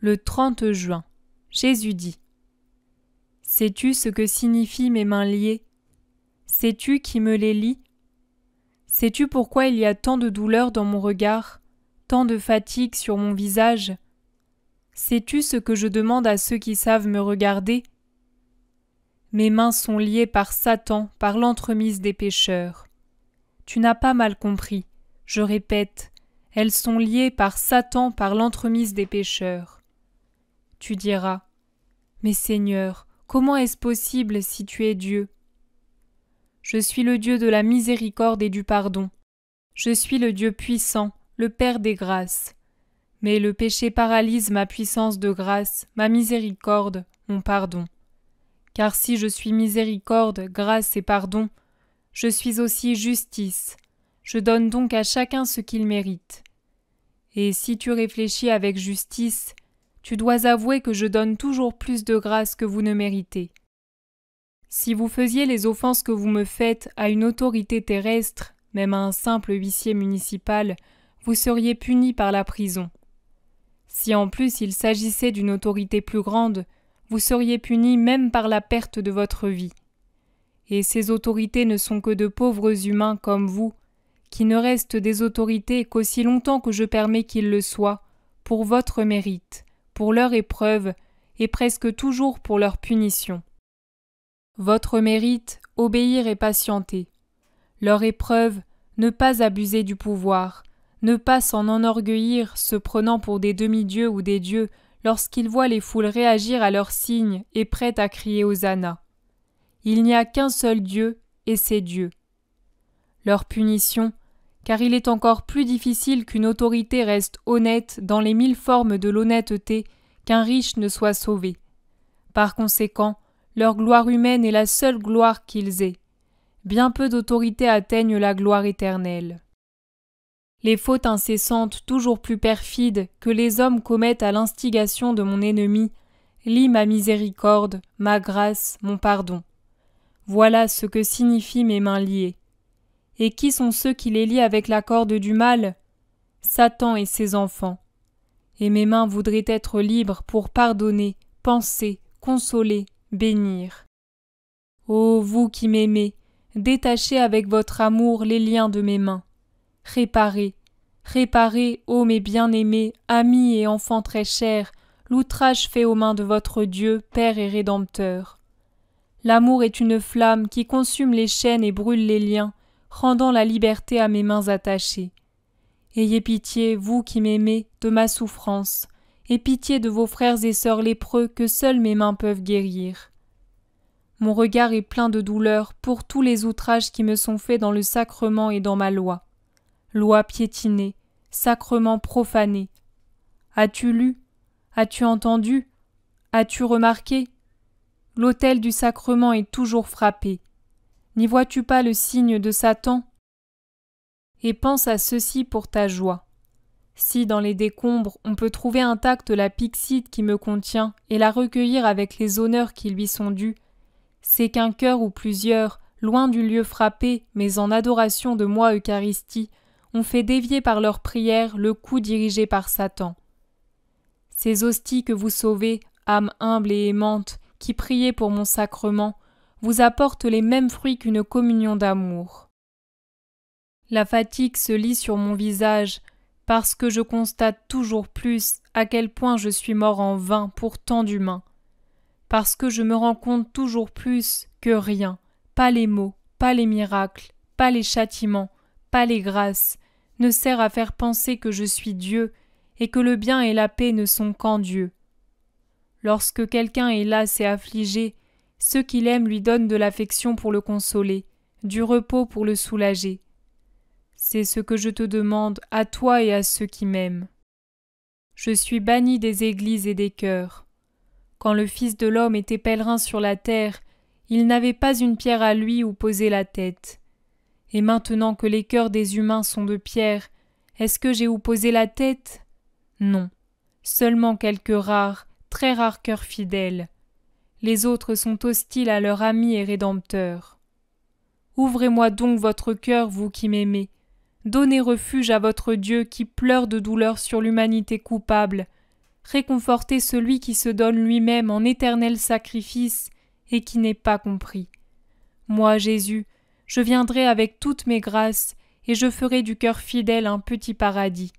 Le 30 juin, Jésus dit : Sais-tu ce que signifient mes mains liées ? Sais-tu qui me les lie ? Sais-tu pourquoi il y a tant de douleur dans mon regard, tant de fatigue sur mon visage ? Sais-tu ce que je demande à ceux qui savent me regarder ? Mes mains sont liées par Satan, par l'entremise des pécheurs. Tu n'as pas mal compris, je répète, elles sont liées par Satan, par l'entremise des pécheurs. Tu diras : Mais Seigneur, comment est-ce possible si tu es Dieu ? Je suis le Dieu de la miséricorde et du pardon. Je suis le Dieu puissant, le Père des grâces. Mais le péché paralyse ma puissance de grâce, ma miséricorde, mon pardon. Car si je suis miséricorde, grâce et pardon, je suis aussi justice. Je donne donc à chacun ce qu'il mérite. Et si tu réfléchis avec justice, tu dois avouer que je donne toujours plus de grâce que vous ne méritez. Si vous faisiez les offenses que vous me faites à une autorité terrestre, même à un simple huissier municipal, vous seriez punis par la prison. Si en plus il s'agissait d'une autorité plus grande, vous seriez punis même par la perte de votre vie. Et ces autorités ne sont que de pauvres humains comme vous, qui ne restent des autorités qu'aussi longtemps que je permets qu'ils le soient, pour votre mérite, pour leur épreuve, et presque toujours pour leur punition. Votre mérite, obéir et patienter. Leur épreuve, ne pas abuser du pouvoir, ne pas s'en enorgueillir, se prenant pour des demi-dieux ou des dieux lorsqu'ils voient les foules réagir à leurs signes et prêtes à crier Hosanna. Il n'y a qu'un seul Dieu, et c'est Dieu. Leur punition, car il est encore plus difficile qu'une autorité reste honnête dans les 1000 formes de l'honnêteté qu'un riche ne soit sauvé. Par conséquent, leur gloire humaine est la seule gloire qu'ils aient. Bien peu d'autorités atteignent la gloire éternelle. Les fautes incessantes, toujours plus perfides, que les hommes commettent à l'instigation de mon ennemi, lient ma miséricorde, ma grâce, mon pardon. Voilà ce que signifient mes mains liées. Et qui sont ceux qui les lient avec la corde du mal ? Satan et ses enfants. Et mes mains voudraient être libres pour pardonner, penser, consoler, bénir. Ô vous qui m'aimez, détachez avec votre amour les liens de mes mains. Réparez, réparez, ô mes bien-aimés, amis et enfants très chers, l'outrage fait aux mains de votre Dieu, Père et Rédempteur. L'amour est une flamme qui consume les chaînes et brûle les liens, rendant la liberté à mes mains attachées. Ayez pitié, vous qui m'aimez, de ma souffrance, et pitié de vos frères et sœurs lépreux que seules mes mains peuvent guérir. Mon regard est plein de douleur pour tous les outrages qui me sont faits dans le sacrement et dans ma loi. Loi piétinée, sacrement profané. As-tu lu ? As-tu entendu ? As-tu remarqué ? L'autel du sacrement est toujours frappé. N'y vois-tu pas le signe de Satan ? Et pense à ceci pour ta joie. Si dans les décombres on peut trouver intacte la pyxide qui me contient et la recueillir avec les honneurs qui lui sont dus, c'est qu'un cœur ou plusieurs, loin du lieu frappé, mais en adoration de moi Eucharistie, ont fait dévier par leurs prières le coup dirigé par Satan. Ces hosties que vous sauvez, âme humble et aimante, qui priez pour mon sacrement, vous apportent les mêmes fruits qu'une communion d'amour. La fatigue se lit sur mon visage, parce que je constate toujours plus à quel point je suis mort en vain pour tant d'humains. Parce que je me rends compte toujours plus que rien, pas les mots, pas les miracles, pas les châtiments, pas les grâces, ne sert à faire penser que je suis Dieu et que le bien et la paix ne sont qu'en Dieu. Lorsque quelqu'un est las et affligé, ceux qu'il aime lui donnent de l'affection pour le consoler, du repos pour le soulager. C'est ce que je te demande à toi et à ceux qui m'aiment. Je suis banni des églises et des chœurs. Quand le Fils de l'homme était pèlerin sur la terre, il n'avait pas une pierre à lui où poser la tête. Et maintenant que les cœurs des humains sont de pierre, est-ce que j'ai où poser la tête ? Non, seulement quelques rares, très rares cœurs fidèles. Les autres sont hostiles à leur ami et rédempteur. Ouvrez-moi donc votre cœur, vous qui m'aimez. Donnez refuge à votre Dieu qui pleure de douleur sur l'humanité coupable. réconforter celui qui se donne lui-même en éternel sacrifice et qui n'est pas compris. Moi, Jésus, je viendrai avec toutes mes grâces et je ferai du cœur fidèle un petit paradis.